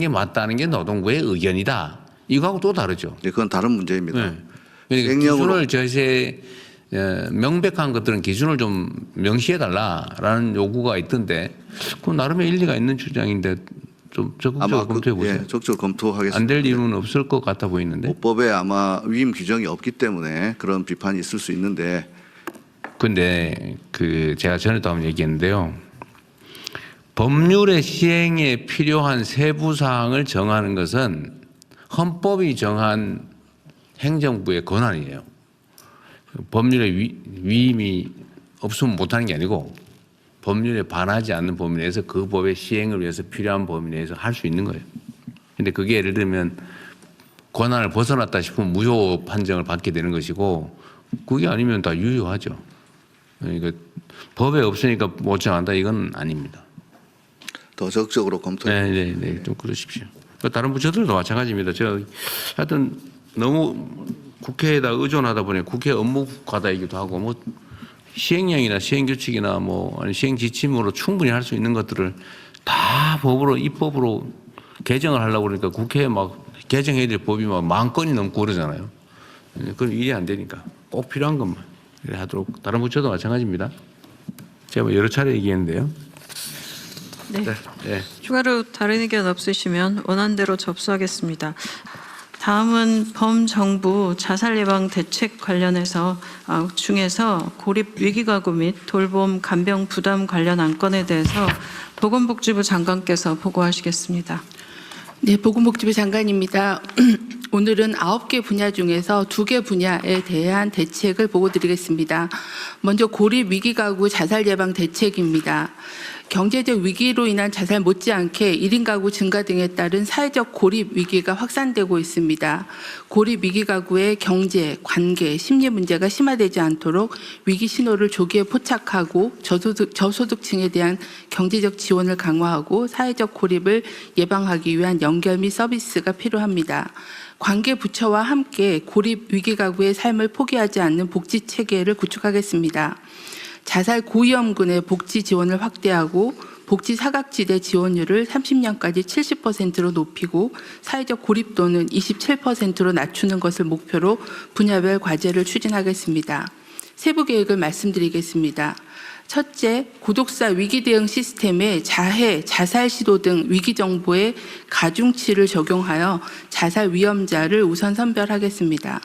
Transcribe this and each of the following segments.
이게 맞다는 게 노동부의 의견이다. 이거하고 또 다르죠. 네, 그건 다른 문제입니다. 네. 그러니까 기준을 제시해 명백한 것들은 기준을 좀 명시해달라라는 요구가 있던데 그 나름의 일리가 있는 주장인데 좀 적극적으로 검토해 보세요. 예, 적극적으로 검토하겠습니다. 안 될 이유는 없을 것 같아 보이는데. 법에 아마 위임 규정이 없기 때문에 그런 비판이 있을 수 있는데. 근데 그 제가 전에도 한번 얘기했는데요. 법률의 시행에 필요한 세부 사항을 정하는 것은 헌법이 정한 행정부의 권한이에요. 법률의 위임이 없으면 못하는 게 아니고 법률에 반하지 않는 범위 내에서 그 법의 시행을 위해서 필요한 범위 내에서 할 수 있는 거예요. 근데 그게 예를 들면 권한을 벗어났다 싶으면 무효 판정을 받게 되는 것이고 그게 아니면 다 유효하죠. 그러니까 법에 없으니까 못 정한다 이건 아닙니다. 더 적극적으로 검토해. 네, 좀 그러십시오. 다른 부처들도 마찬가지입니다. 제가 하여튼 너무 국회에다 의존하다 보니 국회 업무과다이기도 하고 뭐 시행령이나 시행규칙이나 뭐 아니 시행지침으로 충분히 할 수 있는 것들을 다 법으로 입법으로 개정을 하려고 그러니까 국회에 막 개정해야 될 법이 막 10,000건이 넘고 그러잖아요. 그건 일이 안 되니까 꼭 필요한 것만 하도록. 다른 부처도 마찬가지입니다. 제가 뭐 여러 차례 얘기했는데요. 네. 네. 추가로 다른 의견 없으시면 원안대로 접수하겠습니다. 다음은 범정부 자살 예방 대책 관련해서 중에서 고립 위기가구 및 돌봄 간병 부담 관련 안건에 대해서 보건복지부 장관께서 보고하시겠습니다. 네, 보건복지부 장관입니다. 오늘은 9개 분야 중에서 2개 분야에 대한 대책을 보고드리겠습니다. 먼저 고립 위기가구 자살 예방 대책입니다. 경제적 위기로 인한 자살 못지않게 1인 가구 증가 등에 따른 사회적 고립 위기가 확산되고 있습니다. 고립 위기 가구의 경제, 관계, 심리 문제가 심화되지 않도록 위기 신호를 조기에 포착하고 저소득층에 대한 경제적 지원을 강화하고 사회적 고립을 예방하기 위한 연결 및 서비스가 필요합니다. 관계 부처와 함께 고립 위기 가구의 삶을 포기하지 않는 복지 체계를 구축하겠습니다. 자살 고위험군의 복지 지원을 확대하고 복지 사각지대 지원율을 30년까지 70%로 높이고 사회적 고립도는 27%로 낮추는 것을 목표로 분야별 과제를 추진하겠습니다. 세부 계획을 말씀드리겠습니다. 첫째, 구독사 위기 대응 시스템에 자해, 자살 시도 등 위기 정보에 가중치를 적용하여 자살 위험자를 우선 선별하겠습니다.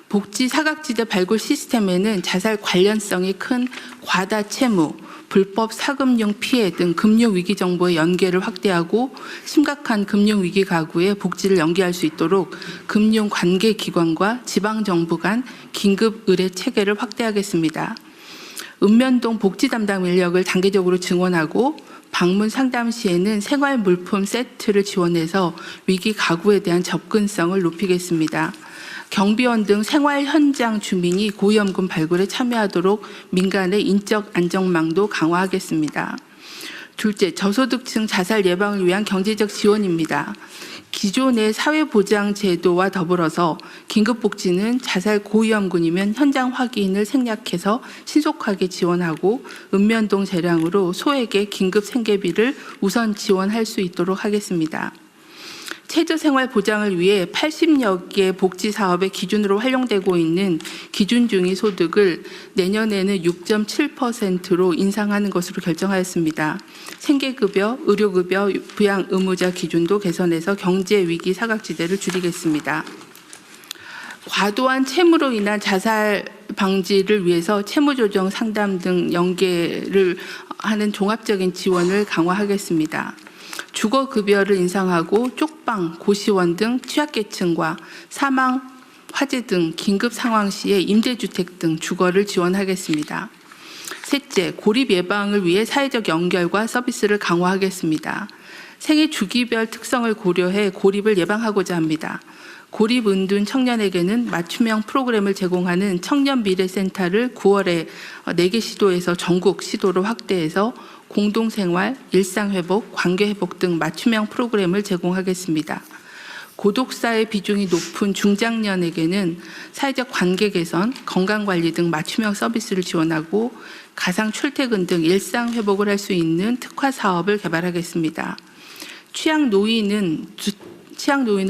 복지 사각지대 발굴 시스템에는 자살 관련성이 큰 과다 채무, 불법 사금융 피해 등 금융위기 정보의 연계를 확대하고 심각한 금융위기 가구에 복지를 연계할 수 있도록 금융관계기관과 지방정부 간 긴급 의뢰 체계를 확대하겠습니다. 읍면동 복지 담당 인력을 단계적으로 증원하고 방문 상담 시에는 생활물품 세트를 지원해서 위기 가구에 대한 접근성을 높이겠습니다. 경비원 등 생활 현장 주민이 고위험군 발굴에 참여하도록 민간의 인적 안정망도 강화하겠습니다. 둘째, 저소득층 자살 예방을 위한 경제적 지원입니다. 기존의 사회보장 제도와 더불어서 긴급복지는 자살 고위험군이면 현장 확인을 생략해서 신속하게 지원하고 읍면동 재량으로 소액의 긴급 생계비를 우선 지원할 수 있도록 하겠습니다. 최저생활 보장을 위해 80여 개 복지 사업의 기준으로 활용되고 있는 기준 중위 소득을 내년에는 6.7%로 인상하는 것으로 결정하였습니다. 생계급여, 의료급여, 부양 의무자 기준도 개선해서 경제위기 사각지대를 줄이겠습니다. 과도한 채무로 인한 자살 방지를 위해서 채무조정 상담 등 연계를 하는 종합적인 지원을 강화하겠습니다. 주거급여를 인상하고 쪽방, 고시원 등 취약계층과 사망, 화재 등 긴급 상황 시에 임대주택 등 주거를 지원하겠습니다. 셋째, 고립 예방을 위해 사회적 연결과 서비스를 강화하겠습니다. 생애 주기별 특성을 고려해 고립을 예방하고자 합니다. 고립 은둔 청년에게는 맞춤형 프로그램을 제공하는 청년미래센터를 9월에 4개 시도에서 전국 시도로 확대해서 공동생활, 일상회복, 관계회복 등 맞춤형 프로그램을 제공하겠습니다. 고독사의 비중이 높은 중장년에게는 사회적 관계 개선, 건강관리 등 맞춤형 서비스를 지원하고 가상 출퇴근 등 일상회복을 할 수 있는 특화 사업을 개발하겠습니다. 취약 노인을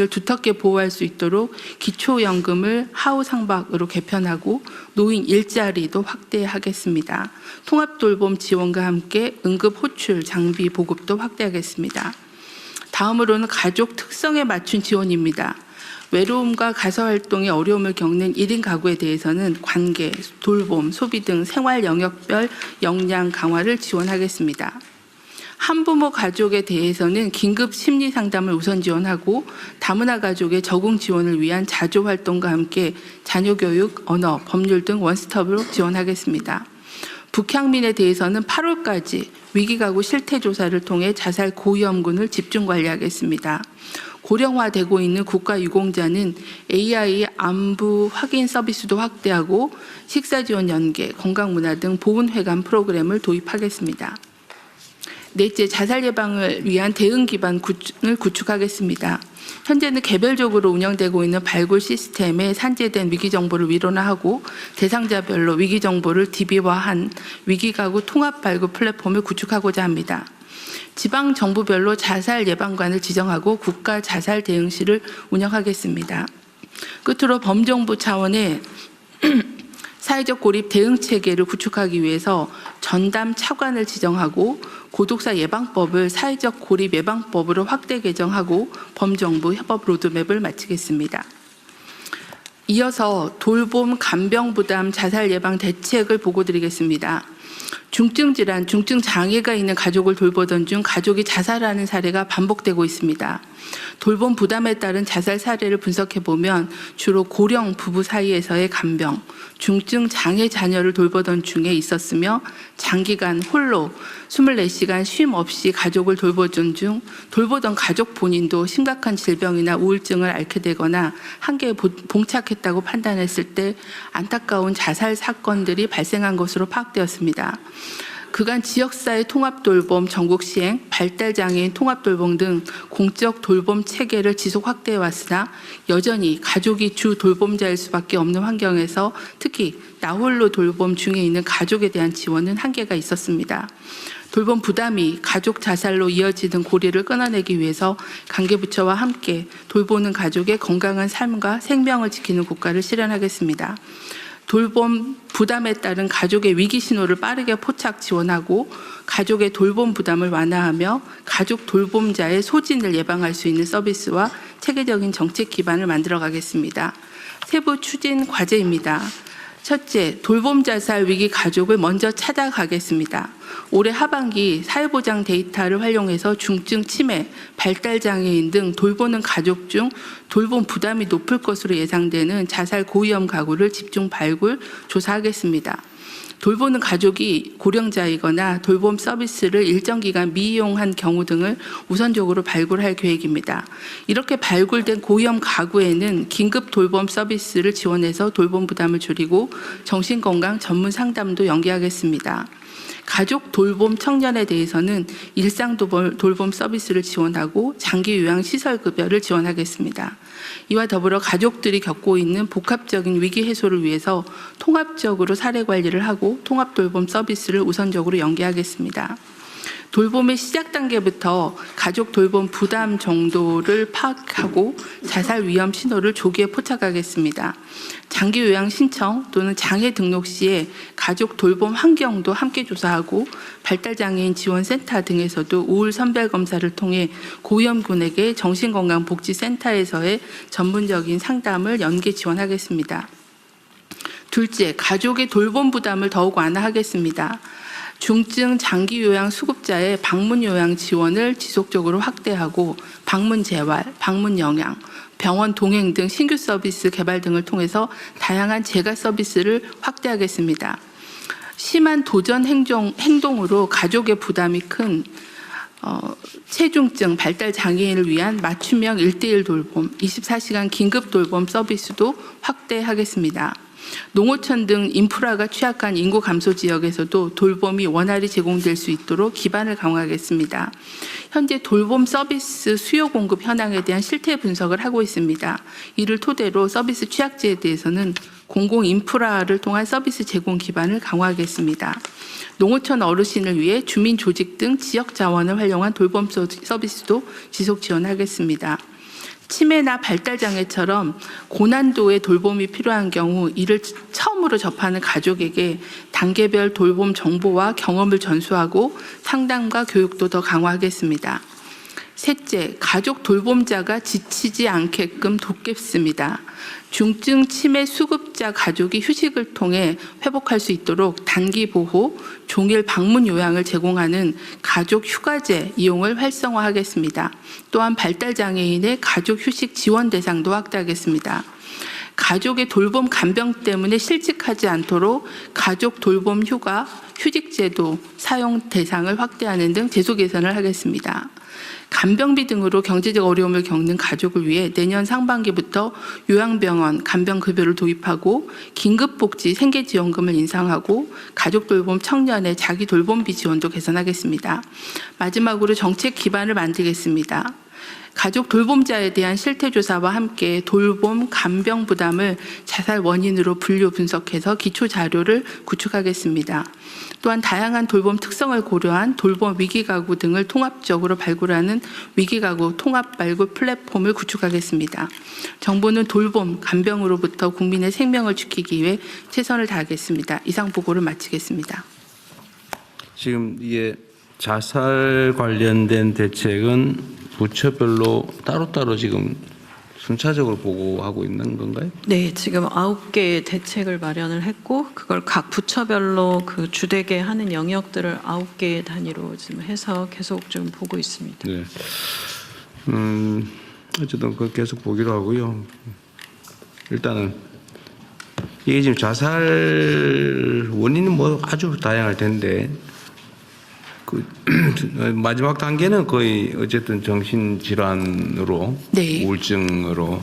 두텁게 보호할 수 있도록 기초연금을 하우 상박으로 개편하고 노인 일자리도 확대하겠습니다. 통합돌봄 지원과 함께 응급 호출 장비 보급도 확대하겠습니다. 다음으로는 가족 특성에 맞춘 지원입니다. 외로움과 가사활동에 어려움을 겪는 1인 가구에 대해서는 관계, 돌봄, 소비 등 생활 영역별 역량 강화를 지원하겠습니다. 한부모 가족에 대해서는 긴급 심리 상담을 우선 지원하고 다문화 가족의 적응 지원을 위한 자조 활동과 함께 자녀 교육, 언어, 법률 등 원스톱으로 지원하겠습니다. 북향민에 대해서는 8월까지 위기가구 실태조사를 통해 자살 고위험군을 집중 관리하겠습니다. 고령화되고 있는 국가유공자는 AI 안부 확인 서비스도 확대하고 식사지원 연계, 건강문화 등 보훈회관 프로그램을 도입하겠습니다. 넷째, 자살 예방을 위한 대응 기반을 구축하겠습니다. 현재는 개별적으로 운영되고 있는 발굴 시스템에 산재된 위기 정보를 위론화하고 대상자별로 위기 정보를 DB화한 위기가구 통합 발굴 플랫폼을 구축하고자 합니다. 지방 정부별로 자살 예방관을 지정하고 국가 자살 대응실을 운영하겠습니다. 끝으로 범정부 차원의 사회적 고립 대응 체계를 구축하기 위해서 전담 차관을 지정하고 고독사 예방법을 사회적 고립 예방법으로 확대 개정하고 범정부 협업 로드맵을 마치겠습니다. 이어서 돌봄 간병 부담 자살 예방 대책을 보고드리겠습니다. 중증 질환, 중증 장애가 있는 가족을 돌보던 중 가족이 자살하는 사례가 반복되고 있습니다. 돌봄 부담에 따른 자살 사례를 분석해 보면 주로 고령 부부 사이에서의 간병, 중증 장애 자녀를 돌보던 중에 있었으며 장기간 홀로 24시간 쉼 없이 가족을 돌보던 가족 본인도 심각한 질병이나 우울증을 앓게 되거나 한계에 봉착했다고 판단했을 때 안타까운 자살 사건들이 발생한 것으로 파악되었습니다. 그간 지역사회 통합돌봄 전국 시행, 발달장애인 통합돌봄 등 공적 돌봄 체계를 지속 확대해 왔으나 여전히 가족이 주 돌봄자일 수밖에 없는 환경에서 특히 나홀로 돌봄 중에 있는 가족에 대한 지원은 한계가 있었습니다. 돌봄 부담이 가족 자살로 이어지는 고리를 끊어내기 위해서 관계부처와 함께 돌보는 가족의 건강한 삶과 생명을 지키는 국가를 실현하겠습니다. 돌봄 부담에 따른 가족의 위기 신호를 빠르게 포착 지원하고 가족의 돌봄 부담을 완화하며 가족 돌봄자의 소진을 예방할 수 있는 서비스와 체계적인 정책 기반을 만들어 가겠습니다. 세부 추진 과제입니다. 첫째, 돌봄 자살 위기 가족을 먼저 찾아가겠습니다. 올해 하반기 사회보장 데이터를 활용해서 중증 치매, 발달장애인 등 돌보는 가족 중 돌봄 부담이 높을 것으로 예상되는 자살 고위험 가구를 집중 발굴, 조사하겠습니다. 돌보는 가족이 고령자이거나 돌봄 서비스를 일정 기간 미이용한 경우 등을 우선적으로 발굴할 계획입니다. 이렇게 발굴된 고위험 가구에는 긴급 돌봄 서비스를 지원해서 돌봄 부담을 줄이고 정신건강 전문 상담도 연계하겠습니다. 가족 돌봄 청년에 대해서는 일상 돌봄 서비스를 지원하고 장기 요양 시설 급여를 지원하겠습니다. 이와 더불어 가족들이 겪고 있는 복합적인 위기 해소를 위해서 통합적으로 사례 관리를 하고 통합 돌봄 서비스를 우선적으로 연계하겠습니다. 돌봄의 시작 단계부터 가족 돌봄 부담 정도를 파악하고 자살 위험 신호를 조기에 포착하겠습니다. 장기 요양 신청 또는 장애 등록 시에 가족 돌봄 환경도 함께 조사하고 발달장애인 지원센터 등에서도 우울 선별 검사를 통해 고위험군에게 정신건강복지센터에서의 전문적인 상담을 연계 지원하겠습니다. 둘째, 가족의 돌봄 부담을 더욱 완화하겠습니다. 중증 장기 요양 수급자의 방문 요양 지원을 지속적으로 확대하고 방문 재활, 방문 영양, 병원 동행 등 신규 서비스 개발 등을 통해서 다양한 재가 서비스를 확대하겠습니다. 심한 도전 행동으로 가족의 부담이 큰 체중증 발달 장애인을 위한 맞춤형 1:1 돌봄, 24시간 긴급 돌봄 서비스도 확대하겠습니다. 농어촌 등 인프라가 취약한 인구 감소 지역에서도 돌봄이 원활히 제공될 수 있도록 기반을 강화하겠습니다. 현재 돌봄 서비스 수요 공급 현황에 대한 실태 분석을 하고 있습니다. 이를 토대로 서비스 취약지에 대해서는 공공 인프라를 통한 서비스 제공 기반을 강화하겠습니다. 농어촌 어르신을 위해 주민 조직 등 지역 자원을 활용한 돌봄 서비스도 지속 지원하겠습니다. 치매나 발달장애처럼 고난도의 돌봄이 필요한 경우 이를 처음으로 접하는 가족에게 단계별 돌봄 정보와 경험을 전수하고 상담과 교육도 더 강화하겠습니다. 셋째, 가족 돌봄자가 지치지 않게끔 돕겠습니다. 중증 치매 수급자 가족이 휴식을 통해 회복할 수 있도록 단기 보호, 종일 방문 요양을 제공하는 가족 휴가제 이용을 활성화하겠습니다. 또한 발달장애인의 가족 휴식 지원 대상도 확대하겠습니다. 가족의 돌봄 간병 때문에 실직하지 않도록 가족 돌봄 휴가, 휴직제도 사용 대상을 확대하는 등 제도 개선을 하겠습니다. 간병비 등으로 경제적 어려움을 겪는 가족을 위해 내년 상반기부터 요양병원 간병급여를 도입하고 긴급복지 생계지원금을 인상하고 가족돌봄 청년의 자기돌봄비 지원도 개선하겠습니다. 마지막으로 정책 기반을 만들겠습니다. 가족 돌봄자에 대한 실태조사와 함께 돌봄 간병 부담을 자살 원인으로 분류 분석해서 기초 자료를 구축하겠습니다. 또한 다양한 돌봄 특성을 고려한 돌봄 위기가구 등을 통합적으로 발굴하는 위기가구 통합 발굴 플랫폼을 구축하겠습니다. 정부는 돌봄, 간병으로부터 국민의 생명을 지키기 위해 최선을 다하겠습니다. 이상 보고를 마치겠습니다. 지금 이게 자살 관련된 대책은 부처별로 따로따로 지금 순차적으로 보고하고 있는 건가요? 네, 지금 9개의 대책을 마련을 했고 그걸 각 부처별로 그 주되게 하는 영역들을 9개의 단위로 지금 해서 계속 좀 보고 있습니다. 네. 어쨌든 그 계속 보기로 하고요. 일단은 이게 지금 자살 원인은 뭐 아주 다양할 텐데 그 마지막 단계는 거의 어쨌든 정신질환으로 네. 우울증으로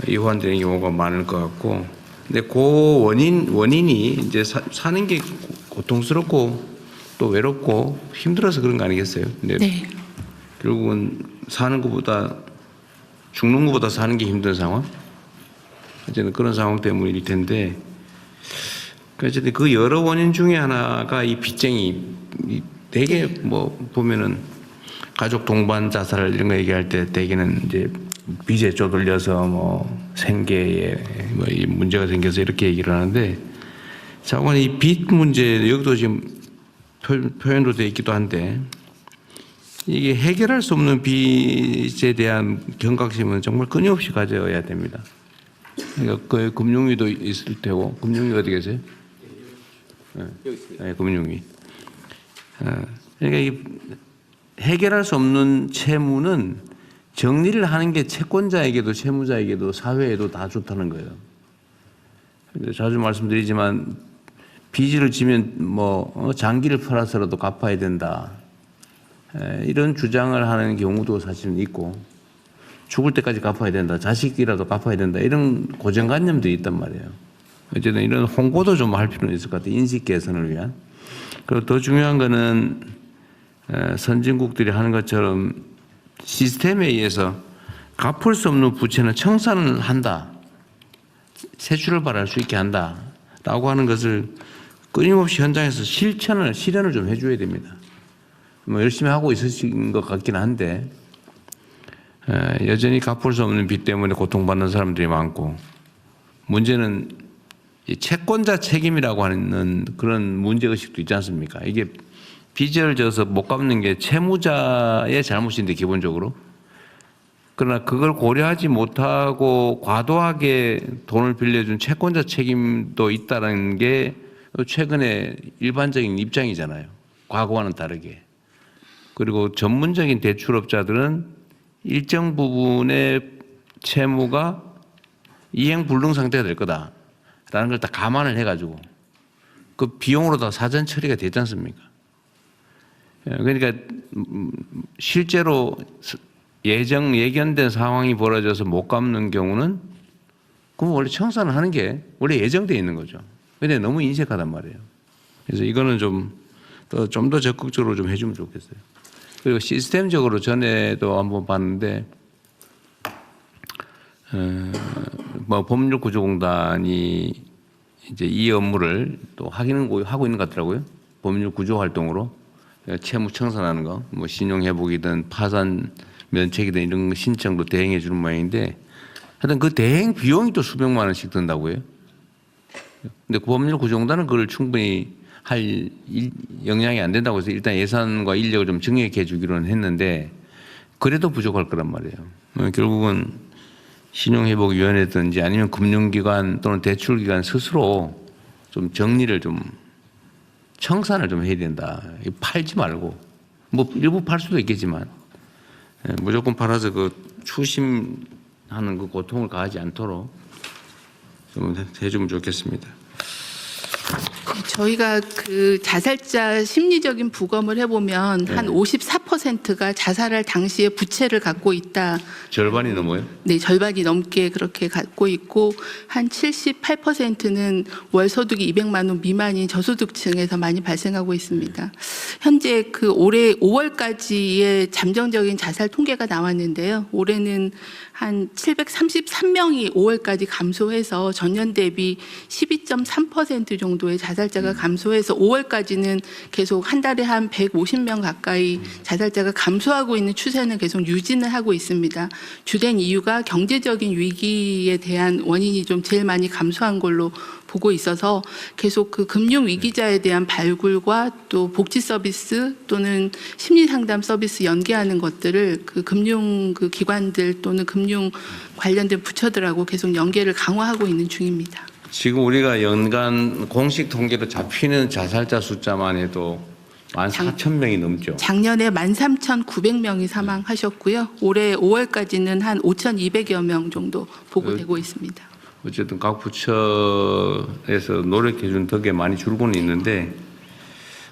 이환되는 경우가 많을 것 같고, 근데 그 원인이 이제 사는 게 고통스럽고 또 외롭고 힘들어서 그런 거 아니겠어요? 근데 네. 결국은 사는 것보다 죽는 것보다 사는 게 힘든 상황, 어쨌든 그런 상황 때문일 텐데, 어쨌든 그 여러 원인 중에 하나가 이 빚쟁이. 되게 뭐 보면은 가족 동반 자살 이런 거 얘기할 때 대개는 이제 빚에 쪼들려서 뭐 생계에 뭐 이 문제가 생겨서 이렇게 얘기를 하는데, 자관 이 빚 문제 여기도 지금 표현도 돼 있기도 한데, 이게 해결할 수 없는 빚에 대한 경각심은 정말 끊임없이 가져야 됩니다. 그러니까 그 금융위도 있을 테고, 금융위 어디 계세요? 네, 금융위. 그러니까 이 해결할 수 없는 채무는 정리를 하는 게 채권자에게도 채무자에게도 사회에도 다 좋다는 거예요. 자주 말씀드리지만 빚을 지면 뭐 장기를 팔아서라도 갚아야 된다, 이런 주장을 하는 경우도 사실은 있고, 죽을 때까지 갚아야 된다, 자식이라도 갚아야 된다, 이런 고정관념도 있단 말이에요. 어쨌든 이런 홍보도 좀 할 필요는 있을 것 같아요. 인식 개선을 위한. 그리고 더 중요한 거는 선진국들이 하는 것처럼 시스템에 의해서 갚을 수 없는 부채는 청산을 한다, 세출을 바랄 수 있게 한다라고 하는 것을 끊임없이 현장에서 실현을 좀 해줘야 됩니다. 뭐 열심히 하고 있으신 것 같긴 한데 여전히 갚을 수 없는 빚 때문에 고통받는 사람들이 많고, 문제는 이 채권자 책임이라고 하는 그런 문제의식도 있지 않습니까? 이게 빚을 져서 못 갚는 게 채무자의 잘못인데 기본적으로, 그러나 그걸 고려하지 못하고 과도하게 돈을 빌려준 채권자 책임도 있다는 게 최근에 일반적인 입장이잖아요. 과거와는 다르게. 그리고 전문적인 대출업자들은 일정 부분의 채무가 이행불능 상태가 될 거다 라는 걸 다 감안을 해가지고 그 비용으로 다 사전 처리가 되지 않습니까? 그러니까 실제로 예견된 상황이 벌어져서 못 갚는 경우는 그럼 원래 청산을 하는 게 원래 예정되어 있는 거죠. 근데 너무 인색하단 말이에요. 그래서 이거는 좀 더 적극적으로 좀 해주면 좋겠어요. 그리고 시스템적으로 전에도 한번 봤는데 뭐 법률구조공단이 이제 이 업무를 또 하고 있는 것 같더라고요. 법률구조 활동으로 채무 청산하는 거, 뭐 신용회복이든 파산 면책이든 이런 거 신청도 대행해 주는 모양인데 하여튼 그 대행 비용이 또 수백만 원씩 든다고요. 근데 그 법률구조공단은 그걸 충분히 할 역량이 안 된다고 해서 일단 예산과 인력을 좀 증액해 주기로는 했는데 그래도 부족할 거란 말이에요. 결국은 신용회복위원회든지 아니면 금융기관 또는 대출기관 스스로 좀 정리를 좀 청산을 좀 해야 된다. 팔지 말고 뭐 일부 팔 수도 있겠지만 무조건 팔아서 그 추심하는 그 고통을 가하지 않도록 좀 해주면 좋겠습니다. 저희가 그 자살자 심리적인 부검을 해보면 한 54%가 자살할 당시에 부채를 갖고 있다. 절반이 넘어요? 네, 절반이 넘게 그렇게 갖고 있고 한 78%는 월소득이 200만 원 미만인 저소득층에서 많이 발생하고 있습니다. 현재 그 올해 5월까지의 잠정적인 자살 통계가 나왔는데요. 올해는 한 733명이 5월까지 감소해서 전년 대비 12.3% 정도의 자살자가 감소해서 5월까지는 계속 한 달에 한 150명 가까이 자살자가 감소하고 있는 추세는 계속 유지는 하고 있습니다. 주된 이유가 경제적인 위기에 대한 원인이 좀 제일 많이 감소한 걸로 보고 있어서 계속 그 금융 위기자에 대한 발굴과 또 복지 서비스 또는 심리 상담 서비스 연계하는 것들을 그 금융 그 기관들 또는 금융 관련된 부처들하고 계속 연계를 강화하고 있는 중입니다. 지금 우리가 연간 공식 통계로 잡히는 자살자 숫자만 해도 14,000명이 넘죠. 작년에 13,900명이 사망하셨고요. 올해 5월까지는 한 5,200여 명 정도 보고되고 있습니다. 어쨌든 각 부처에서 노력해 준 덕에 많이 줄고는 있는데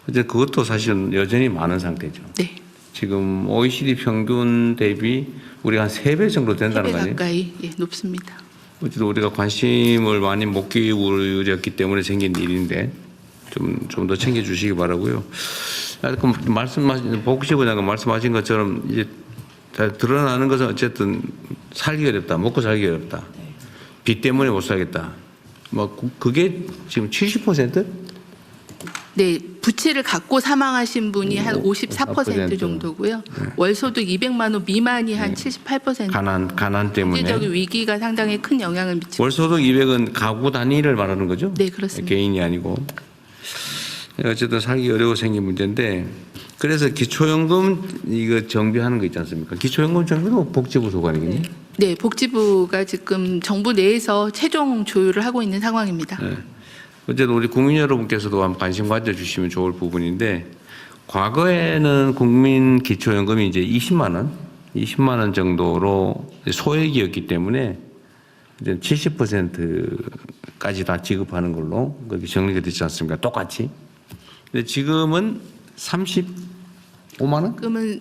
어쨌든 그것도 사실은 여전히 많은 상태죠. 네. 지금 OECD 평균 대비 우리가 한 3배 정도 된다는 3배 거 아니에요? 가까이 높습니다. 어쨌든 우리가 관심을 많이 못 기울였기 때문에 생긴 일인데 좀 더 챙겨주시기 바라고요. 복지부 장관 말씀하신 것처럼 이제 잘 드러나는 것은 어쨌든 살기 어렵다, 먹고 살기 어렵다, 빚 때문에 못 살겠다. 뭐 그게 지금 70%? 네, 부채를 갖고 사망하신 분이 한 54% 정도고요. 월소득 200만 원 미만이 한 78%. 가난 때문에. 경제적인 위기가 상당히 큰 영향을 미치고. 월소득 200은 가구 단위를 말하는 거죠? 네, 그렇습니다. 개인이 아니고. 어쨌든 살기 어려워 생긴 문제인데 그래서 기초연금 이거 정비하는 거 있지 않습니까? 기초연금 정비도 복지부 소관이겠네요. 네, 복지부가 지금 정부 내에서 최종 조율을 하고 있는 상황입니다. 네. 어쨌든 우리 국민 여러분께서도 한번 관심 가져주시면 좋을 부분인데 과거에는 국민 기초연금이 이제 20만 원 정도로 소액이었기 때문에 이제 70%까지 다 지급하는 걸로 그렇게 정리가 됐지 않습니까? 똑같이. 근데 지금은 35만 원? 지금은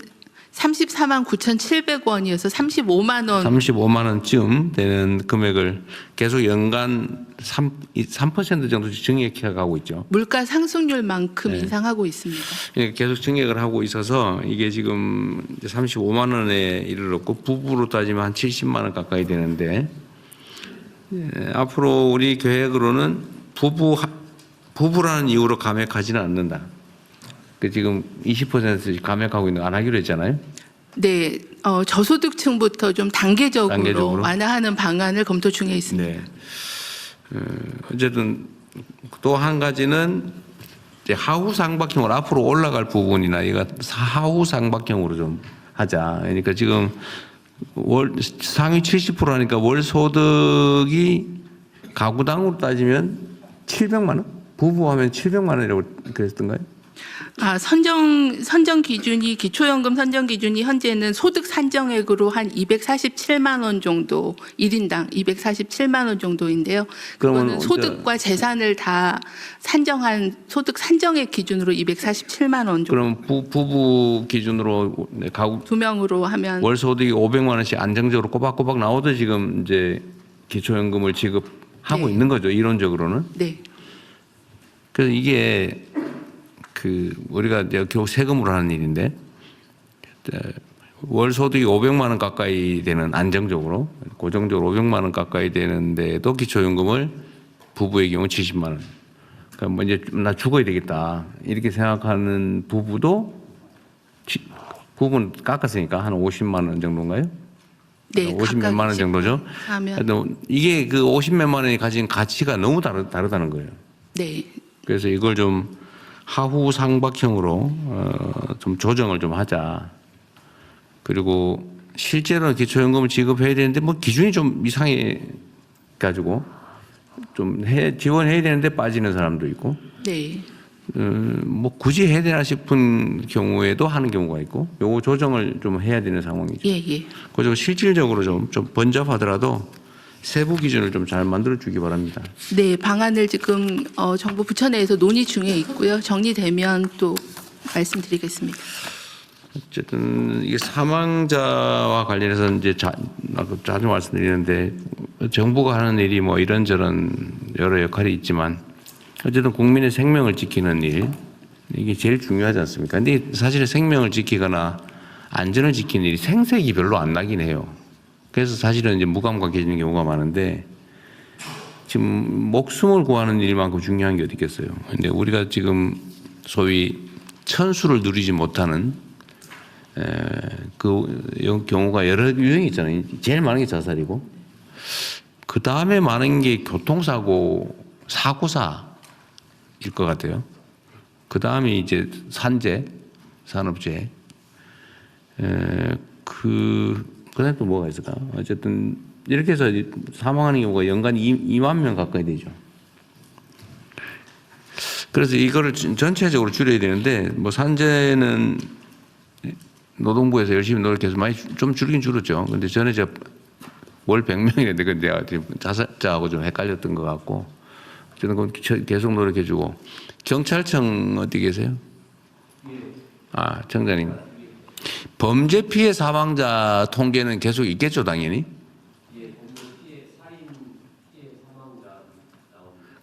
34만 9,700원이어서 35만 원. 35만 원쯤 되는 금액을 계속 연간 3% 정도씩 증액해 가고 있죠. 물가 상승률만큼 네. 인상하고 있습니다. 예, 계속 증액을 하고 있어서 이게 지금 이제 35만 원에 이르렀고 부부로 따지면 한 70만 원 가까이 되는데 앞으로 우리 계획으로는 부부라는 이유로 감액하지는 않는다. 그 지금 20%씩 감액하고 있는 안 하기로 했잖아요. 네, 저소득층부터 좀 단계적으로 완화하는 방안을 검토 중에 있습니다. 네. 어쨌든 또 한 가지는 이제 하후 상박형으로 앞으로 올라갈 부분이나 이거 하후 상박형으로 좀 하자. 그러니까 지금 상위 70%라니까 월 소득이 가구당으로 따지면 700만 원? 부부하면 700만 원이라고 그랬던가요? 선정 기준이 기초연금 선정 기준이 현재는 소득 산정액으로 한 247만 원 정도 1인당 247만 원 정도인데요. 그거는 소득과 재산을 다 산정한 소득 산정액 기준으로 247만 원 정도. 그럼 부부 기준으로 가구 두 명으로 하면 월 소득이 500만 원씩 안정적으로 꼬박꼬박 나오도 지금 이제 기초연금을 지급하고 네. 있는 거죠. 이론적으로는. 네. 그래서 이게 그 우리가 이제 결국 세금으로 하는 일인데 월 소득이 500만 원 가까이 되는 안정적으로 고정적으로 500만 원 가까이 되는데도 기초연금을 부부의 경우 70만 원. 그러니까 뭐 이제 나 죽어야 되겠다 이렇게 생각하는 부부는 깎았으니까 한 50만 원 정도인가요? 네. 50몇만 원 정도죠. 하면 하여튼 이게 그 50몇만 원이 가진 가치가 너무 다르다는 거예요. 네. 그래서 이걸 좀 하후 상박형으로 좀 조정을 좀 하자. 그리고 실제로는 기초연금을 지급해야 되는데 뭐 기준이 좀 이상해 가지고 좀 지원해야 되는데 빠지는 사람도 있고 네. 뭐 굳이 해야 되나 싶은 경우에도 하는 경우가 있고 요거 조정을 좀 해야 되는 상황이죠. 예, 예. 그리고 실질적으로 좀 번잡하더라도 세부 기준을 좀 잘 만들어 주기 바랍니다. 네, 방안을 지금 정부 부처 내에서 논의 중에 있고요. 정리되면 또 말씀드리겠습니다. 어쨌든 이게 사망자와 관련해서 이제 자주 말씀드리는데 정부가 하는 일이 뭐 이런저런 여러 역할이 있지만 어쨌든 국민의 생명을 지키는 일 이게 제일 중요하지 않습니까? 근데 사실 생명을 지키거나 안전을 지키는 일이 생색이 별로 안 나긴 해요. 그래서 사실은 이제 무감각해지는 경우가 많은데 지금 목숨을 구하는 일만큼 중요한 게 어디 있겠어요. 근데 우리가 지금 소위 천수를 누리지 못하는 그 경우가 여러 유형이 있잖아요. 제일 많은 게 자살이고 그 다음에 많은 게 교통사고, 사고사일 것 같아요. 그 다음에 이제 산재, 산업재해. 그다음에 또 뭐가 있을까? 어쨌든 이렇게 해서 사망하는 경우가 연간 2만 명 가까이 되죠. 그래서 이거를 전체적으로 줄여야 되는데 뭐 산재는 노동부에서 열심히 노력해서 많이 좀 줄긴 줄었죠. 근데 전에 월 100명이랬는데 그 내가 자살자하고 좀 헷갈렸던 것 같고 저는 그건 계속 노력해주고 경찰청 어디 계세요? 아 청장님. 범죄 피해 사망자 통계는 계속 있겠죠, 당연히.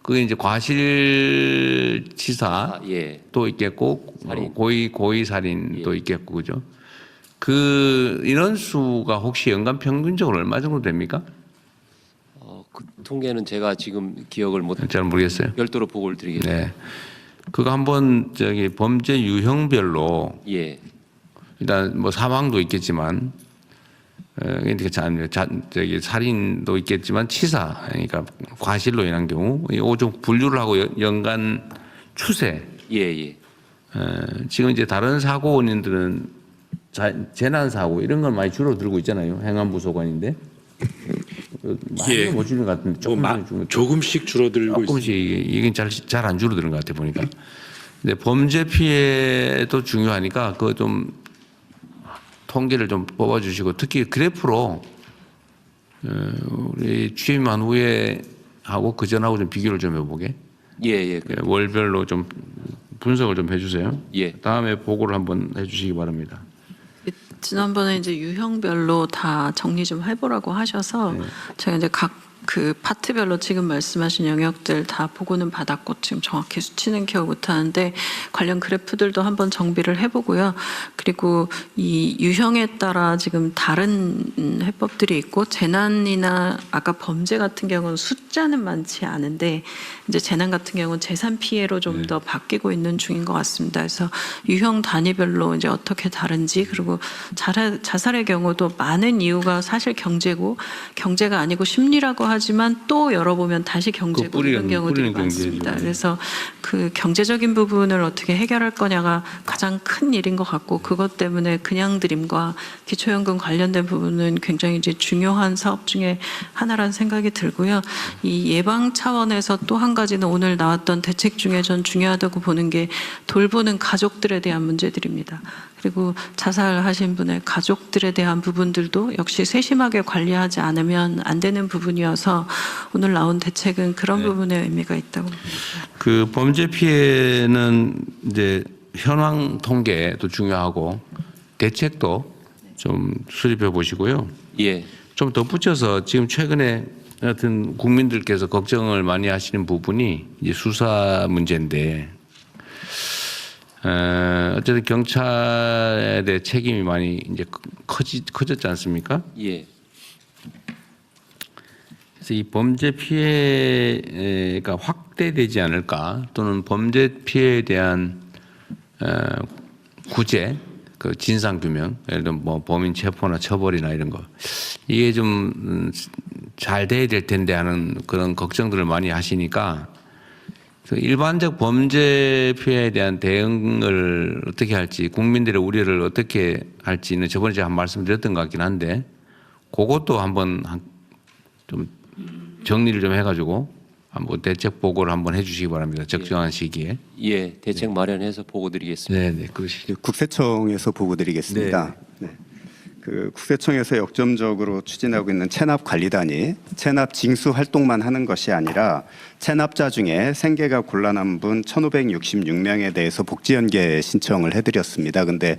그게 이제 과실치사 또 있겠고 살인. 고의 살인도 있겠고 그죠? 그 인원수가 혹시 연간 평균적으로 얼마 정도 됩니까? 그 통계는 제가 지금 기억을 못 잘 모르겠어요. 별도로 보고를 드리겠습니다. 네. 그거 한번 범죄 유형별로 예. 일단 뭐 사망도 있겠지만 살인도 있겠지만 치사 그러니까 과실로 인한 경우 이거 좀 분류를 하고 연간 추세. 예. 지금 이제 다른 사고 원인들은 재난 사고 이런 건 많이 줄어들고 있잖아요. 행안부 소관인데 많이 못 줄는 것 같은데 조금씩 줄어들고 조금씩 이게 잘 안 줄어드는 것 같아 보니까. 근데 범죄 피해도 중요하니까 그거 좀 통계를 좀 뽑아주시고 특히 그래프로 우리 취임한 후에 하고 그 전하고 좀 비교를 좀 해보게. 예. 월별로 좀 분석을 좀 해주세요. 예. 다음에 보고를 한번 해주시기 바랍니다. 지난번에 이제 유형별로 다 정리 좀 해보라고 하셔서 제가 이제 각 그 파트별로 지금 말씀하신 영역들 다 보고는 받았고 지금 정확히 수치는 기억 못하는데 관련 그래프들도 한번 정비를 해보고요. 그리고 이 유형에 따라 지금 다른 해법들이 있고 재난이나 아까 범죄 같은 경우는 숫자는 많지 않은데 이제 재난 같은 경우는 재산 피해로 좀 더 바뀌고 있는 중인 것 같습니다. 그래서 유형 단위별로 이제 어떻게 다른지 그리고 자살의 경우도 많은 이유가 사실 경제고 경제가 아니고 심리라고 하지만 또 열어보면 다시 경제고 이런 경우들이 많습니다. 그래서 그 경제적인 부분을 어떻게 해결할 거냐가 가장 큰 일인 것 같고 그것 때문에 그냥 드림과 기초연금 관련된 부분은 굉장히 이제 중요한 사업 중에 하나라는 생각이 들고요. 이 예방 차원에서 또 한 가지는 오늘 나왔던 대책 중에 전 중요하다고 보는 게 돌보는 가족들에 대한 문제들입니다. 그리고 자살하신 분의 가족들에 대한 부분들도 역시 세심하게 관리하지 않으면 안 되는 부분이어서 오늘 나온 대책은 그런 부분에 의미가 있다고 봅니다. 그 범죄 피해는 이제 현황 통계도 중요하고 대책도 좀 수립해 보시고요. 예. 좀 덧붙여서 지금 최근에 하여튼 국민들께서 걱정을 많이 하시는 부분이 이제 수사 문제인데 어쨌든 경찰에 대해 책임이 많이 이제 커졌지 않습니까? 예. 그래서 이 범죄 피해가 확대되지 않을까 또는 범죄 피해에 대한 구제, 그 진상 규명, 예를 들어 뭐 범인 체포나 처벌이나 이런 거 이게 좀 잘 돼야 될 텐데 하는 그런 걱정들을 많이 하시니까 일반적 범죄 피해에 대한 대응을 어떻게 할지 국민들의 우려를 어떻게 할지는 저번에 제가 한 말씀드렸던 것 같긴 한데 그것도 한번 좀 정리를 좀 해가지고 한번 대책 보고를 한번 해주시기 바랍니다. 적정한 시기에. 예, 대책 마련해서 보고 드리겠습니다. 네, 그러시죠. 국세청에서 보고 드리겠습니다. 네. 그 국세청에서 역점적으로 추진하고 있는 체납 관리단이 체납 징수 활동만 하는 것이 아니라 체납자 중에 생계가 곤란한 분 1,566명에 대해서 복지 연계 신청을 해드렸습니다. 근데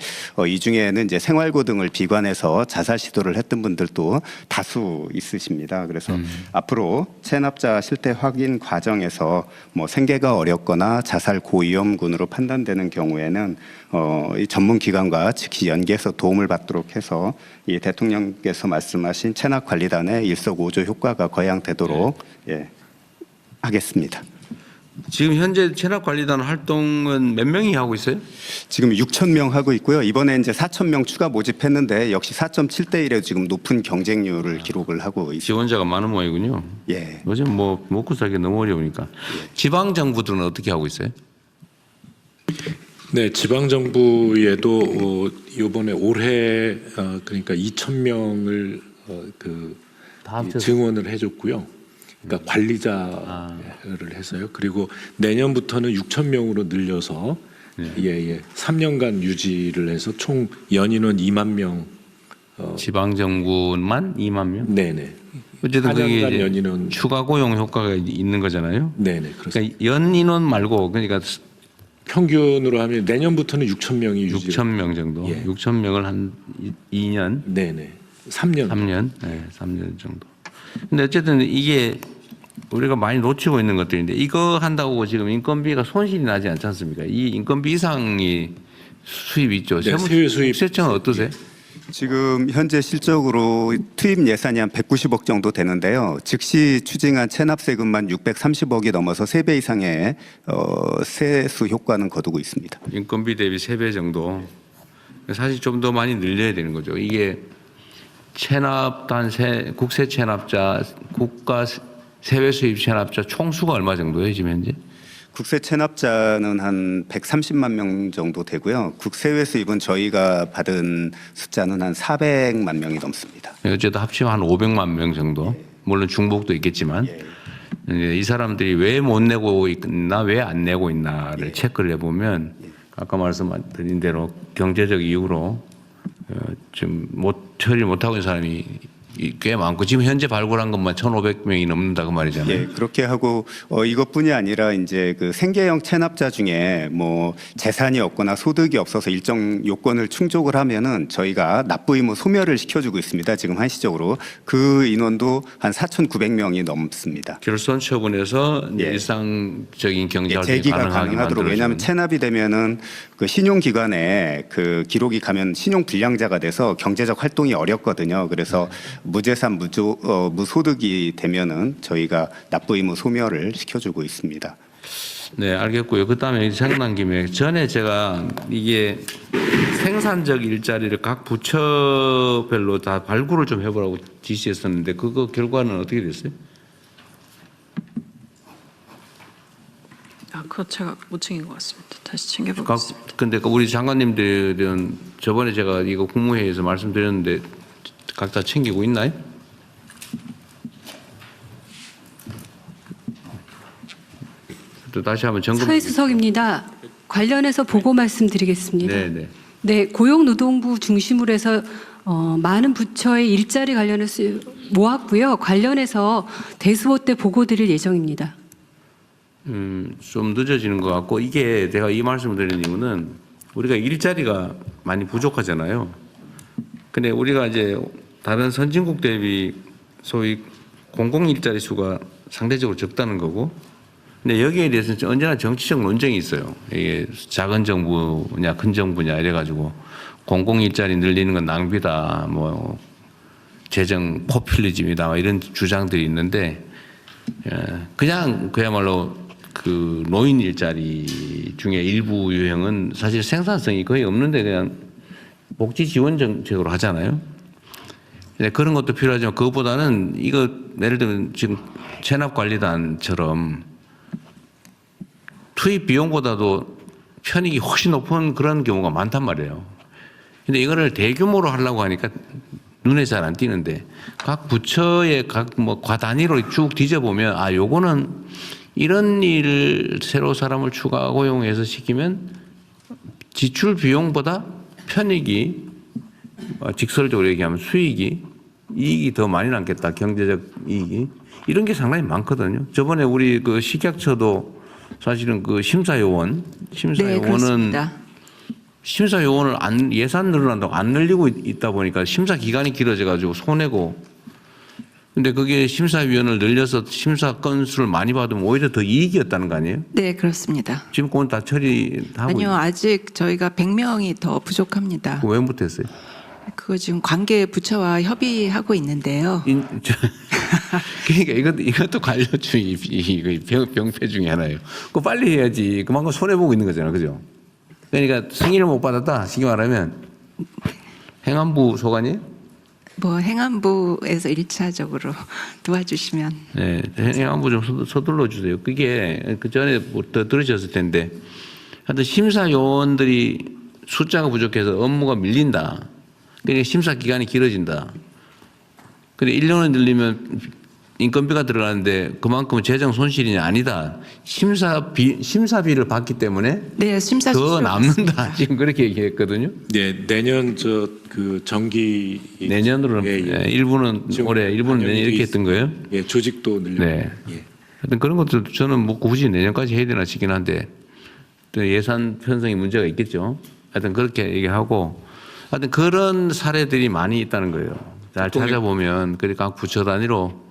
이 중에는 이제 생활고 등을 비관해서 자살 시도를 했던 분들도 다수 있으십니다. 그래서 앞으로 체납자 실태 확인 과정에서 뭐 생계가 어렵거나 자살 고위험군으로 판단되는 경우에는 이 전문 기관과 즉시 연계해서 도움을 받도록 해서 이 대통령께서 말씀하신 체납 관리단의 일석오조 효과가 거양되도록 하겠습니다. 지금 현재 체납관리단 활동은 몇 명이 하고 있어요? 지금 6,000명 하고 있고요. 이번에 이제 4,000명 추가 모집했는데 역시 4.7대 1에 지금 높은 경쟁률을 기록을 하고 있습니다. 지원자가 많은 모양이군요. 예. 요즘 뭐 먹고 살기 너무 어려우니까. 지방 정부들은 어떻게 하고 있어요? 네, 지방 정부에도 이번에 올해 그러니까 2,000명을 증원을 해줬고요. 그러니까 관리자를 해서요. 그리고 내년부터는 6,000명으로 늘려서 3년간 유지를 해서 총 연인원 2만 명. 지방 정부만 2만 명? 네네. 어쨌든 그게 4년간 이제 연인원. 추가 고용 효과가 있는 거잖아요. 네네. 그렇습니다. 그러니까 연 인원 말고 그러니까 평균으로 하면 내년부터는 6,000명이 유지. 6,000명 정도. 예. 6,000명을 한 2년, 네네. 3년. 3년, 네, 3년 정도. 근데 어쨌든 이게 우리가 많이 놓치고 있는 것들인데 이거 한다고 지금 인건비가 손실이 나지 않지 않습니까? 이 인건비 이상이 수입이 있죠. 네, 세외 수입. 국세청은 어떠세요? 지금 현재 실적으로 투입 예산이 한 190억 정도 되는데요. 즉시 추징한 체납 세금만 630억이 넘어서 3배 이상의 세수 효과는 거두고 있습니다. 인건비 대비 3배 정도. 사실 좀 더 많이 늘려야 되는 거죠. 이게 체납단 국세 체납자, 국가 세외 수입 체납자 총수가 얼마 정도예요, 지금 현재? 국세 체납자는 한 130만 명 정도 되고요. 국세외 수입은 저희가 받은 숫자는 한 400만 명이 넘습니다. 어쨌든 합치면 한 500만 명 정도. 물론 중복도 있겠지만 이 사람들이 왜 못 내고 있나, 왜 안 내고 있나를 체크를 해보면 아까 말씀드린 대로 경제적 이유로 지금 처리 못하고 있는 사람이 꽤 많고 지금 현재 발굴한 것만 1,500명이 넘는다고 말이잖아요. 예, 그렇게 하고 이것뿐이 아니라 이제 그 생계형 체납자 중에 뭐 재산이 없거나 소득이 없어서 일정 요건을 충족을 하면은 저희가 납부 의무 소멸을 시켜주고 있습니다. 지금 한시적으로 그 인원도 한 4,900명이 넘습니다. 결손 처분해서 예. 일상적인 경제 활동이 재기가 가능하게 가능하도록. 왜냐하면 만들어주는. 체납이 되면은 그 신용기관에 그 기록이 가면 신용 불량자가 돼서 경제적 활동이 어렵거든요. 그래서 무재산 무소득이 되면은 저희가 납부 의무 소멸을 시켜주고 있습니다. 네, 알겠고요. 그다음에 생각난 김에 전에 제가 이게 생산적 일자리를 각 부처별로 다 발굴을 좀 해보라고 지시했었는데 그거 결과는 어떻게 됐어요? 그거 제가 못 챙긴 것 같습니다. 다시 챙겨보겠습니다. 근데 우리 장관님들은 저번에 제가 이거 국무회의에서 말씀드렸는데 각자 챙기고 있나요? 또 다시 한번 점검. 서희수석입니다. 관련해서 보고 말씀드리겠습니다. 네. 네, 고용노동부 중심으로 해서 많은 부처의 일자리 관련해서 모았고요. 관련해서 대수호 때 보고 드릴 예정입니다. 좀 늦어지는 것 같고 이게 제가 이 말씀을 드리는 이유는 우리가 일자리가 많이 부족하잖아요. 근데 우리가 이제 다른 선진국 대비 소위 공공 일자리 수가 상대적으로 적다는 거고, 근데 여기에 대해서는 언제나 정치적 논쟁이 있어요. 이게 작은 정부냐 큰 정부냐 이래가지고 공공 일자리 늘리는 건 낭비다, 뭐 재정 포퓰리즘이다 이런 주장들이 있는데, 그냥 그야말로 그 노인 일자리 중에 일부 유형은 사실 생산성이 거의 없는데 그냥 복지 지원 정책으로 하잖아요. 그런 것도 필요하지만 그것보다는 이거 예를 들면 지금 체납관리단처럼 투입 비용보다도 편익이 훨씬 높은 그런 경우가 많단 말이에요. 근데 이거를 대규모로 하려고 하니까 눈에 잘 안 띄는데 각 부처의 각 뭐 과 단위로 쭉 뒤져보면 아 요거는 이런 일을 새로 사람을 추가 고용해서 시키면 지출 비용보다 편익이 직설적으로 얘기하면 이익이 더 많이 남겠다. 경제적 이익이. 이런 게 상당히 많거든요. 저번에 우리 그 식약처도 사실은 그 심사요원은 그렇습니다. 심사요원을 예산 늘어난다고 안 늘리고 있다 보니까 심사 기간이 길어져 가지고 손해고, 근데 그게 심사위원을 늘려서 심사 건수를 많이 받으면 오히려 더 이익이었다는 거 아니에요? 네, 그렇습니다. 지금 그건 다 처리하고 아니요, 아직 저희가 100명이 더 부족합니다. 왜 못했어요? 그거 지금 관계 부처와 협의하고 있는데요. 그러니까 이것도 관료주의 병폐 중에 하나예요. 그거 빨리 해야지. 그만큼 손해 보고 있는 거잖아, 그죠? 그러니까 승인을 못 받았다. 쉽게 말하면 행안부 소관이에요? 뭐 행안부에서 1차적으로 도와주시면. 네, 행안부 좀 서둘러 주세요. 그게 그 전에부터 들으셨을 텐데, 하여튼 심사요원들이 숫자가 부족해서 업무가 밀린다. 그러니까 심사 기간이 길어진다. 근데 1년을 늘리면 인건비가 들어가는데 그만큼 재정 손실이냐 아니다. 심사비를 받기 때문에 네, 심사 더 수수료 남는다. 받습니다. 지금 그렇게 얘기했거든요. 네, 내년 그 정기 내년으로는 일부는 올해, 일부는 내년 이렇게 했던 거예요. 예, 조직도 늘려. 네. 예. 하여튼 그런 것도 저는 뭐 굳이 내년까지 해야 되나 싶긴 한데 또 예산 편성이 문제가 있겠죠. 하여튼 그렇게 얘기하고, 하여튼 그런 사례들이 많이 있다는 거예요. 잘 찾아보면 그러니까 각 부처 단위로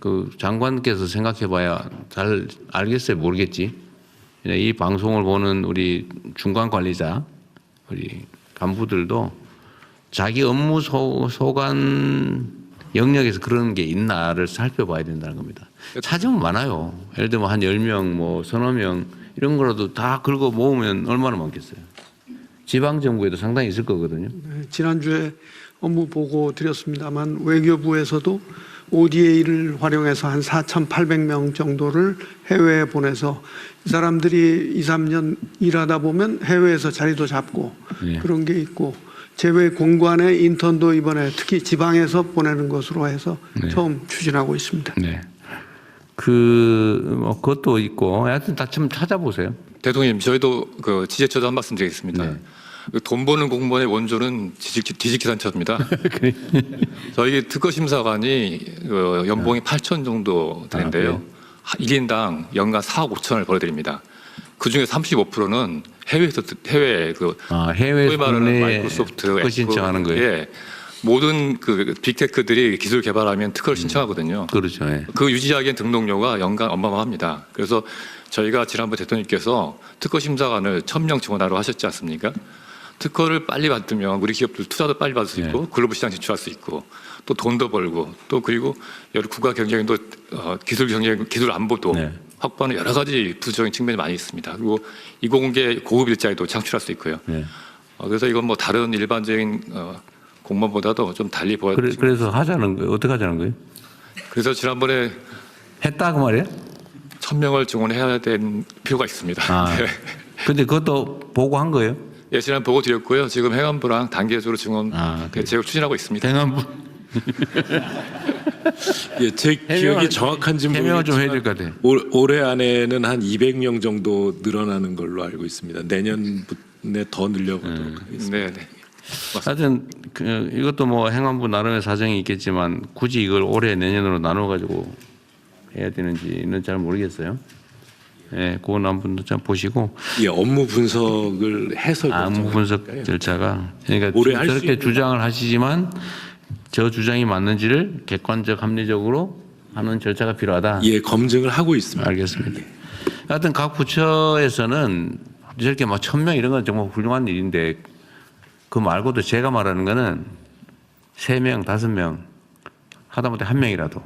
그 장관께서 생각해봐야 잘 알겠어요, 모르겠지. 이 방송을 보는 우리 중간 관리자, 우리 간부들도 자기 업무 소관 영역에서 그런 게 있나를 살펴봐야 된다는 겁니다. 찾으면 많아요. 예를 들면 한 10명, 뭐 서너 명 이런 거라도 다 긁어 모으면 얼마나 많겠어요. 지방정부에도 상당히 있을 거거든요. 네, 지난주에 업무 보고 드렸습니다만 외교부에서도 ODA를 활용해서 한 4,800명 정도를 해외에 보내서 이 사람들이 2, 3년 일하다 보면 해외에서 자리도 잡고 네. 그런 게 있고, 제외 공관의 인턴도 이번에 특히 지방에서 보내는 것으로 해서 네. 처음 추진하고 있습니다. 네. 뭐 그것도 있고, 하여튼 다 좀 찾아보세요. 대통령님, 저희도 그 지자체도 한 말씀 드리겠습니다. 네. 돈 버는 공무원의 원조는 뒤집기단체입니다. 저희 특허심사관이 연봉이 8천 정도 되는데요. 1인당 연간 4억 5천을 벌어드립니다. 그 중에 35%는 해외 소위 말하는 마이크로소프트, 특허 신청하는 거예요. 예, 모든 그 빅테크들이 기술 개발하면 특허를 신청하거든요. 그렇죠. 예. 그 유지하기엔 등록료가 연간 어마어마합니다. 그래서 저희가 지난번 대통령님께서 특허심사관을 1,000명 증원하라고 하셨지 않습니까? 특허를 빨리 받으면 우리 기업들 투자도 빨리 받을 수 있고, 네. 글로벌 시장 진출할 수 있고, 또 돈도 벌고, 또 그리고 여러 국가 경쟁도 기술 안보도 네. 확보하는 여러 가지 부정적인 측면이 많이 있습니다. 그리고 이공계 고급 일자리도 창출할 수 있고요. 네. 그래서 이건 뭐 다른 일반적인 공무원보다도 좀 달리 보아야 됩니다. 그래서 하자는 거예요. 어떻게 하자는 거예요? 그래서 지난번에 했다 그 말이에요? 1,000명을 증원해야 될 필요가 있습니다. 아. 네. 근데 그것도 보고한 거예요? 예, 지난 보고 드렸고요. 지금 행안부랑 단계적으로 증원 대책을 추진하고 있습니다. 행안부 예, 제 기억이 정확한지는 해명을 좀 해야 모르겠지만 될 것 같아요. 올해 안에는 한 200명 정도 늘어나는 걸로 알고 있습니다. 내년에 더 늘려보도록 하겠습니다. 네, 네. 하여튼 이것도 뭐 행안부 나름의 사정이 있겠지만 굳이 이걸 올해 내년으로 나눠 가지고 해야 되는지는 잘 모르겠어요. 예, 그건 한번 좀 보시고. 예, 업무 분석을 해서 업무 분석 절차가, 그러니까 올해 할수 저렇게 있는 주장을 하시지만 저 주장이 맞는지를 객관적 합리적으로 하는 절차가 필요하다. 예, 검증을 하고 있습니다. 알겠습니다. 하여튼 각 부처에서는 저렇게 막 1000명 이런 건 정말 훌륭한 일인데 그 말고도 제가 말하는 거는 3명, 5명 하다못해 1명이라도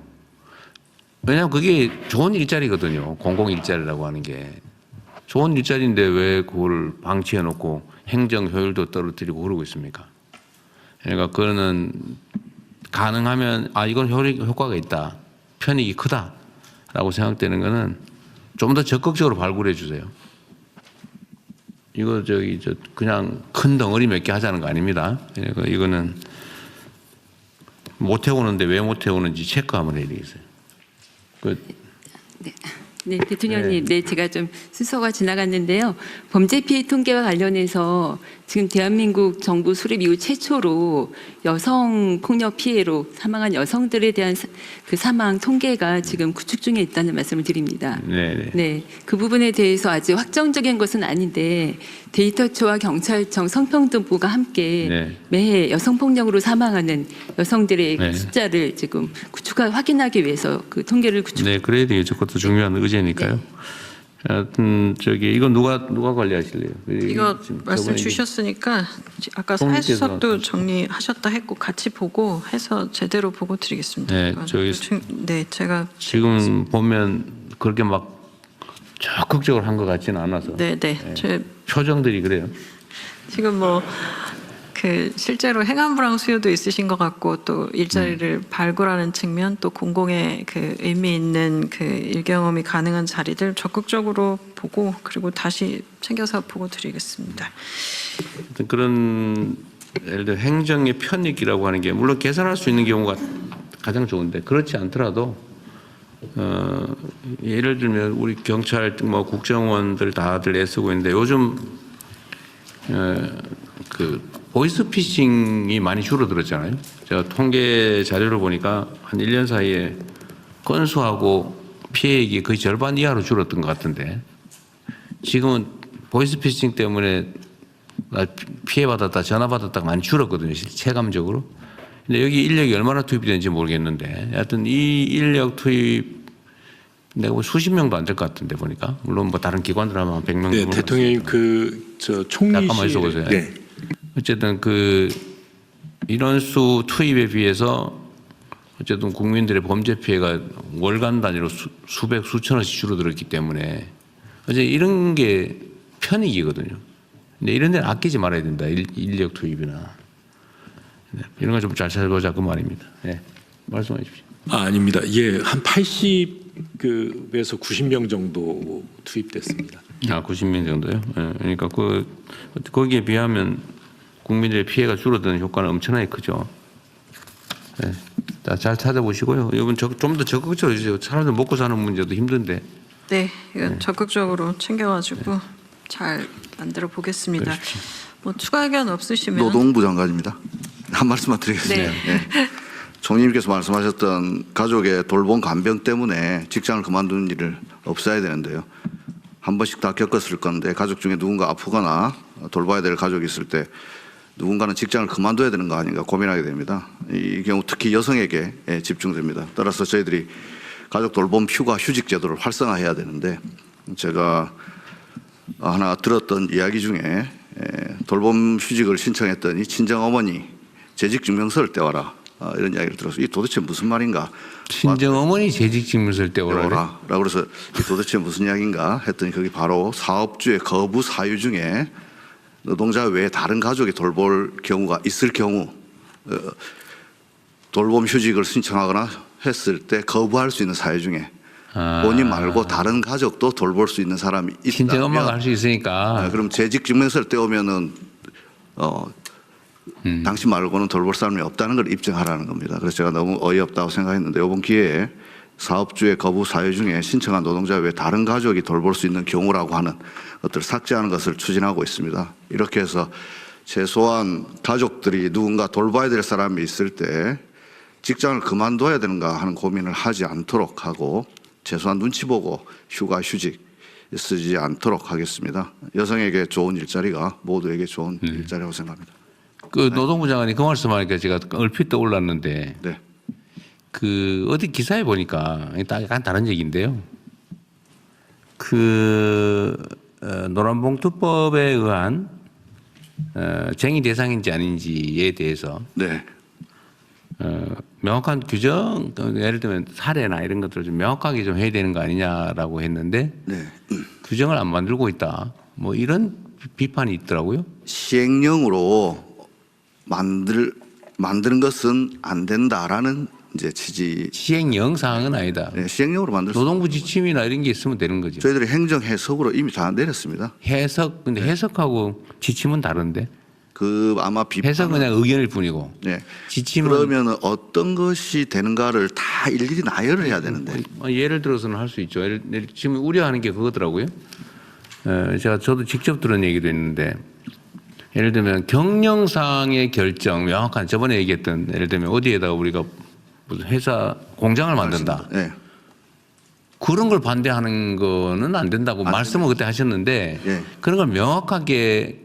왜냐하면 그게 좋은 일자리거든요. 공공 일자리라고 하는 게 좋은 일자리인데 왜 그걸 방치해 놓고 행정 효율도 떨어뜨리고 그러고 있습니까? 그러니까 그거는 가능하면 이건 효과가 있다. 편익이 크다라고 생각되는 거는 좀 더 적극적으로 발굴해 주세요. 이거 그냥 큰 덩어리 몇 개 하자는 거 아닙니다. 그러니까 이거는 못 해오는데 왜 못 해오는지 체크 한번 해야 되겠어요. 네, 대통령님, 네, 제가 좀 순서가 지나갔는데요. 범죄 피해 통계와 관련해서 지금 대한민국 정부 수립 이후 최초로 여성 폭력 피해로 사망한 여성들에 대한 그 사망 통계가 지금 구축 중에 있다는 말씀을 드립니다. 네. 네, 그 부분에 대해서 아직 확정적인 것은 아닌데 데이터처와 경찰청 성평등부가 함께 네. 매해 여성 폭력으로 사망하는 여성들의 네. 숫자를 지금 확인하기 위해서 그 통계를 구축. 네, 그래야 되겠죠. 그것도 중요한 의제니까요. 하여튼 이거 누가 관리하실래요? 이거 지금 말씀 저번에 주셨으니까 아까 총리께서 사회수석도 정리하셨다 했고 같이 보고 해서 제대로 보고 드리겠습니다. 네, 이건 저기 제가 지금 보면 그렇게 막 적극적으로 한 것 같지는 않아서 제 표정들이 그래요. 지금 실제로 행안부랑 수요도 있으신 것 같고 또 일자리를 발굴하는 측면 또 공공의 그 의미 있는 그 일경험이 가능한 자리들 적극적으로 보고 그리고 다시 챙겨서 보고 드리겠습니다. 그런 예를 들어 행정의 편익이라고 하는 게 물론 계산할 수 있는 경우가 가장 좋은데 그렇지 않더라도 예를 들면 우리 경찰 국정원들 다들 애쓰고 있는데 요즘 그 보이스피싱이 많이 줄어들었잖아요. 제가 통계 자료를 보니까 한 1년 사이에 건수하고 피해액이 거의 절반 이하로 줄었던 것 같은데 지금은 보이스피싱 때문에 피해받았다 전화받았다가 많이 줄었거든요. 체감적으로. 근데 여기 인력이 얼마나 투입이 되는지 모르겠는데 하여튼 이 인력 투입 내가 수십 명도 안 될 것 같은데 보니까 물론 다른 기관들 하면 한 100명. 네, 대통령님 총리실. 네. 어쨌든 인원수 투입에 비해서 어쨌든 국민들의 범죄 피해가 월간 단위로 수백 수천원씩 줄어들었기 때문에 어제 이런 게 편익이거든요. 근데 이런 데는 아끼지 말아야 된다. 인력 투입이나 이런 거 좀 잘 찾아보자 그 말입니다. 네, 말씀해 주십시오. 아닙니다. 예, 한 80에서 90명 정도 투입됐습니다. 90명 정도요? 네, 그러니까 거기에 비하면 국민들의 피해가 줄어드는 효과는 엄청나게 크죠. 네, 잘 찾아보시고요. 이번 좀 더 적극적으로 해주세요. 사람들 먹고 사는 문제도 힘든데. 네, 이건 적극적으로 챙겨가지고 잘 만들어 보겠습니다. 그러십시오. 추가 의견 없으시면 노동부 장관입니다. 한 말씀만 드리겠습니다. 네. 총리님께서 말씀하셨던 가족의 돌봄 간병 때문에 직장을 그만두는 일을 없애야 되는데요. 한 번씩 다 겪었을 건데 가족 중에 누군가 아프거나 돌봐야 될 가족이 있을 때 누군가는 직장을 그만둬야 되는 거 아닌가 고민하게 됩니다. 이 경우 특히 여성에게 집중됩니다. 따라서 저희들이 가족 돌봄 휴가 휴직 제도를 활성화해야 되는데 제가 하나 들었던 이야기 중에 돌봄 휴직을 신청했더니 친정어머니 재직증명서를 떼와라 이런 이야기를 들어서 이 도대체 무슨 말인가. 친정어머니 재직증명서를 떼오라. 라고 그래서 이 도대체 무슨 이야기인가 했더니 거기 바로 사업주의 거부 사유 중에 노동자 외에 다른 가족이 돌볼 경우가 있을 경우 돌봄 휴직을 신청하거나 했을 때 거부할 수 있는 사유 중에 본인 말고 다른 가족도 돌볼 수 있는 사람이 있다면 친정엄마가 할 수 있으니까. 그럼 재직증명서를 떼오면은 당신 말고는 돌볼 사람이 없다는 걸 입증하라는 겁니다. 그래서 제가 너무 어이없다고 생각했는데 이번 기회에 사업주의 거부 사유 중에 신청한 노동자 외에 다른 가족이 돌볼 수 있는 경우라고 하는 것들을 삭제하는 것을 추진하고 있습니다. 이렇게 해서 최소한 가족들이 누군가 돌봐야 될 사람이 있을 때 직장을 그만둬야 되는가 하는 고민을 하지 않도록 하고 최소한 눈치 보고 휴가 휴직 쓰지 않도록 하겠습니다. 여성에게 좋은 일자리가 모두에게 좋은 일자리라고 생각합니다. 그 노동부 장관이 그 말씀하니까 제가 얼핏 떠올랐는데 네. 그 어디 기사에 보니까 딱 약간 다른 얘기인데요. 그 노란봉투법에 의한 쟁의 대상인지 아닌지에 대해서 네. 명확한 규정, 예를 들면 사례나 이런 것들을 좀 명확하게 좀 해야 되는 거 아니냐라고 했는데 네. 규정을 안 만들고 있다. 뭐 이런 비판이 있더라고요. 시행령으로 만드는 것은 안 된다라는 이제 취지. 시행령 사항은 아니다. 네, 시행령으로 만들 수. 노동부 지침이나 이런 게 있으면 되는 거죠. 저희들이 행정 해석으로 이미 다 내렸습니다. 해석, 근데 해석하고 지침은 다른데. 그 아마 비판. 해석은 그냥 의견일 뿐이고. 네. 지침은 그러면은 어떤 것이 되는가를 다 일일이 나열을 해야 되는데. 예를 들어서는 할 수 있죠. 지금 우려하는 게 그거더라고요. 저도 직접 들은 얘기도 있는데, 예를 들면 경영상의 결정, 명확한 저번에 얘기했던, 예를 들면 어디에다가 우리가 무슨 회사 공장을 만든다. 네. 그런 걸 반대하는 거는 안 된다고 말씀을 그때 하셨는데, 예. 그런 걸 명확하게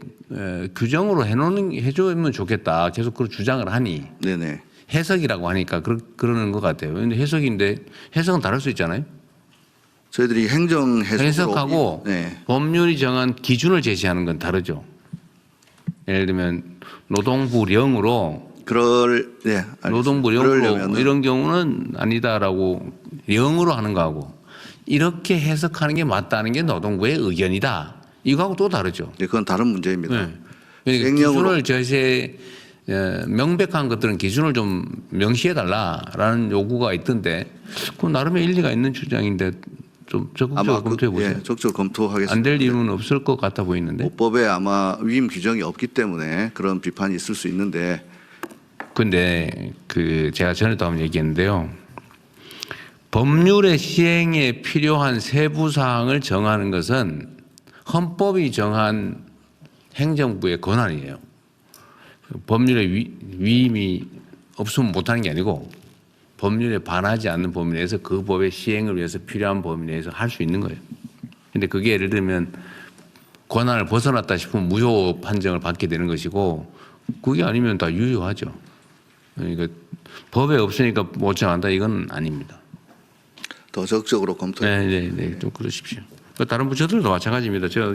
규정으로 해주면 좋겠다. 계속 그런 주장을 하니. 네네. 해석이라고 하니까 그러는 것 같아요. 근데 해석인데 해석은 다를 수 있잖아요. 저희들이 행정 해석하고 네. 법률이 정한 기준을 제시하는 건 다르죠. 예를 들면 노동부령으로 네, 알겠습니다. 노동부령으로 그러려면은 이런 경우는 아니다라고 영으로 하는 거하고 이렇게 해석하는 게 맞다는 게 노동부의 의견이다. 이거하고 또 다르죠. 네, 그건 다른 문제입니다. 네. 그러니까 기준을 제시해 명백한 것들은 기준을 좀 명시해 달라라는 요구가 있던데 그 나름의 일리가 있는 주장인데 좀 적극적으로 검토해 보세요. 예, 적극적으로 검토하겠습니다. 안 될 이유는 없을 것 같아 보이는데. 법에 아마 위임 규정이 없기 때문에 그런 비판이 있을 수 있는데. 근데 그 제가 전에도 한번 얘기했는데요. 법률의 시행에 필요한 세부 사항을 정하는 것은 헌법이 정한 행정부의 권한이에요. 법률의 위임이 없으면 못하는 게 아니고 법률에 반하지 않는 범위 내에서 그 법의 시행을 위해서 필요한 범위 내에서 할 수 있는 거예요. 근데 그게 예를 들면 권한을 벗어났다 싶으면 무효 판정을 받게 되는 것이고 그게 아니면 다 유효하죠. 그러니까 법에 없으니까 못 정한다 이건 아닙니다. 더 적극적으로 검토해. 네, 좀 그러십시오. 다른 부처들도 마찬가지입니다. 제가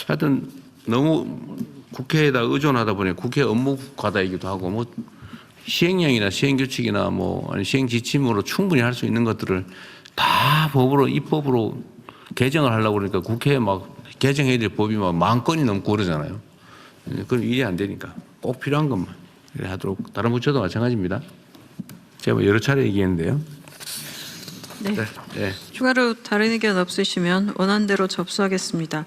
하여튼 너무 국회에다 의존하다 보니 국회 업무과다이기도 하고 뭐 시행령이나 시행규칙이나 뭐 아니 시행지침으로 충분히 할 수 있는 것들을 다 법으로 입법으로 개정을 하려고 그러니까 국회에 막 개정해야 될 법이 막 10,000건이 넘고 그러잖아요. 그럼 일이 안 되니까 꼭 필요한 것만 하도록 다른 부처도 마찬가지입니다. 제가 뭐 여러 차례 얘기했는데요. 네. 네. 추가로 다른 의견 없으시면 원안대로 접수하겠습니다.